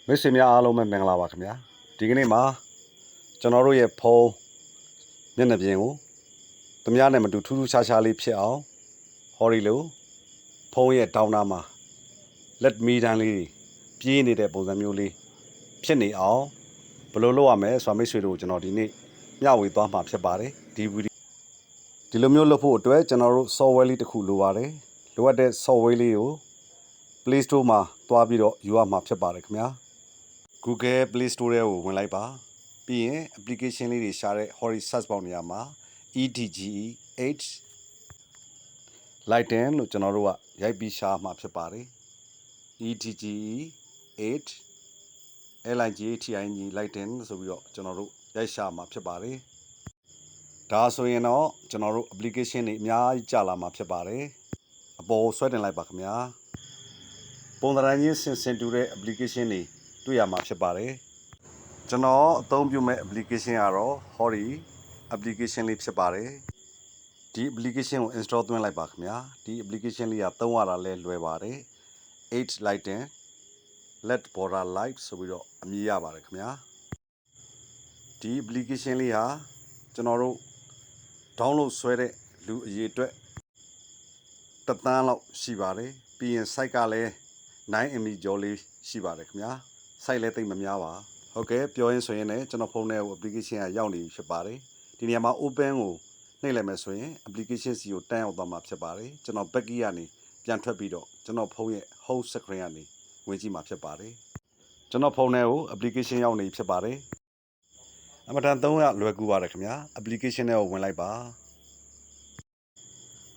မိတ်ဆွေများအားလုံးပဲမင်္ဂလာပါခင်ဗျာဒီကနေ့မှာကျွန်တော်တို့ရဲ့ဖုန်းမျက်နှာပြင်ကိုသူများနဲ့မတူထူးထူးခြားခြားလေးဖြစ်အောင်ဟော်ရီလိုဖုန်းရဲ့တောင်းနာမှာလက်မီတန်းလေးပြေးနေတဲ့ပုံစံမျိုးလေးဖြစ်နေအောင်ဘယ်လိုလုပ်ရမလဲဆိုတာမိတ်ဆွေတို့ကျွန်တော်ဒီနေ့မျှဝေသွားမှာဖြစ်ပါတယ်ဒီလိုမျိုးလုပ်ဖို့အတွက်ကျွန်တော်တို့ software လေးတစ်ခုလိုပါတယ်လိုအပ်တဲ့ software လေးကို Play Store မှာတွားပြီးတော့ယူရမှာဖြစ်ပါတယ်ခင်ဗျာGoogle Play Store ထဲကိုဝင်လိုက်ပါပြီးရင် application လေးတွေရှာတဲ့ Hori search box နေရာမှာ EDGE8 Lighten လို့ကျွန်တော်တို့ကရိုက်ပြီးရှာမှာဖြစ်ပါတယ် EDGE8 LIGHTING Lighten ဆိုပြီးတော့ကျွန်တော်တို့ရိုက်ရှာမှာဖြစ်ပါတယ်ဒါဆိုရင်တော့ကျွန်တော်တို့ application တွေအများကြီးကြာလာမှာဖြစ်ပါတယ်အပေါ်ဆွဲတင်လိုက်ပါခင်ဗျာပုံသဏ္ဍာန်ချင်းဆင်တူတဲ့ application တွေတွေ့ရမှာဖြစ်ပါတယ်ကျွန်တော်အသုံးပြုမဲ့ application ကတော့ Hori application လေးဖြစ်ပါတယ်ဒီ application ကို install သွင်းလိုက်ပါခင်ဗျာဒီ application လေးကသုံးရတာလဲလွယ်ပါတယ်8 lighten let border light ဆိုပြီးတော့အမည်ရပါတယ်ခင်ဗျာဒီ application လေးဟာကျွန်တော်တို့ download ဆွဲတဲ့လူအရေအတွက်တစ်သန်းလောက်ရှိပါတယ်ပြီးရင် site ကလည်း9 MB ကျော်လေးရှိပါတယ်ခင်ဗျာ site လည်းသိပ်မများပါဟုတ်ကဲ့ပြောရင်းဆိုရင်လည်းကျွန်တော်ဖုန်းထဲကို application ကရောက်နေပြီဖြစ်ပါတယ်ဒီနေရာမှာ open ကိုနှိပ်လိုက်မယ်ဆိုရင် application စီကိုတန်းရောက်သွားမှာဖြစ်ပါတယ်ကျွန်တော် back key ကနေပြန်ထွက်ပြီးတော့ကျွန်တော်ဖုန်းရဲ့ home screen ကနေဝင်ကြည့်မှာဖြစ်ပါတယ်ကျွန်တော်ဖုန်းထဲကို application ရောက်နေဖြစ်ပါတယ်အမတန်သုံးရလွယ်ကူပါတယ်ခင်ဗျာ application ထဲကိုဝင်လိုက်ပါ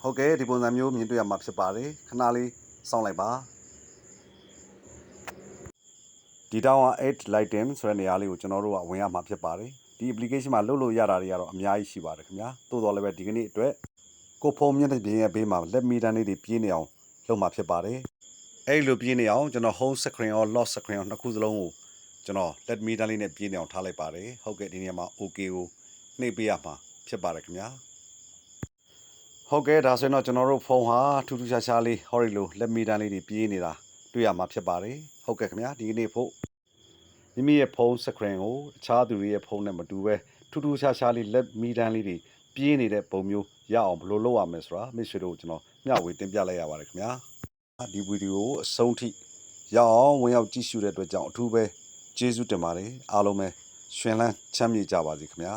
ဟုတ်ကဲ့ဒီပုံစံမျိုးမြင်တွေ့ရမှာဖြစ်ပါတယ်ခဏလေးစောင့်လိုက်ပါဒီတောင်းက8 lighten ဆိုတဲ့နေရာလေးကိုကျွန်တော်တို့ကဝင်ရမှာဖြစ်ပါတယ်ဒီ application မှာလုပ်လို့ရတာတွေကတော့အများကြီးရှိပါတယ်ခင်ဗျာတိုးတော်လည်းပဲဒီကနေ့အတွက်ကိုဖုန်းမျက်နှာပြင်ရဲ့ဘေးမှာလက်မီတန်းလေးတွေပြေးနေအောင်လုပ်မှာဖြစ်ပါတယ်အဲ့လိုပြေးနေအောင်ကျွန်တော် home screen ရော lock screen ရောနှစ်ခုစလုံးကိုကျွန်တော်လက်မီတန်းလေးနဲ့ပြေးနေအောင်ထားလိုက်ပါတယ်ဟုတ်ကဲ့ဒီနေရာမှာ okay ကိုနှိပ်ပေးရမှာဖြစ်ပါတယ်ခင်ဗျာဟုတ်ကဲ့ဒါဆိုရင်တော့ကျွန်တော်တို့ဖုန်းဟာထူးထူးခြားခြားလေးဟော်ရီလိုလက်မီတန်းလေးတွေပြေးနေတာတွေ့ရမှာဖြစ်ပါတယ်ဟုတ်ကဲ့ခင်ဗျာဒီကနေ့ဖို့မိမိရဲ့ဖုန်း screen ကိုအခြားသူတွေရဲ့ဖုန်းနဲ့မတူပဲထူးထူးခြားခြားလေးလက်မီတန်းလေးတွေပြေးနေတဲ့ပုံမျိုးရအောင်ဘယ်လိုလုပ်ရမလဲဆိုတာမိတ်ဆွေတို့ကျွန်တော်မျှဝေတင်ပြလိုက်ရပါတယ်ခင်ဗျာဒီဗီဒီယိုကိုအဆုံးထိရအောင်ဝင်ရောက်ကြည့်ရှုတဲ့အတွက်ကြောင့်အထူးပဲကျေးဇူးတင်ပါတယ်အားလုံးပဲရှင်လန်းချမ်းမြေ့ကြပါစေခင်ဗျာ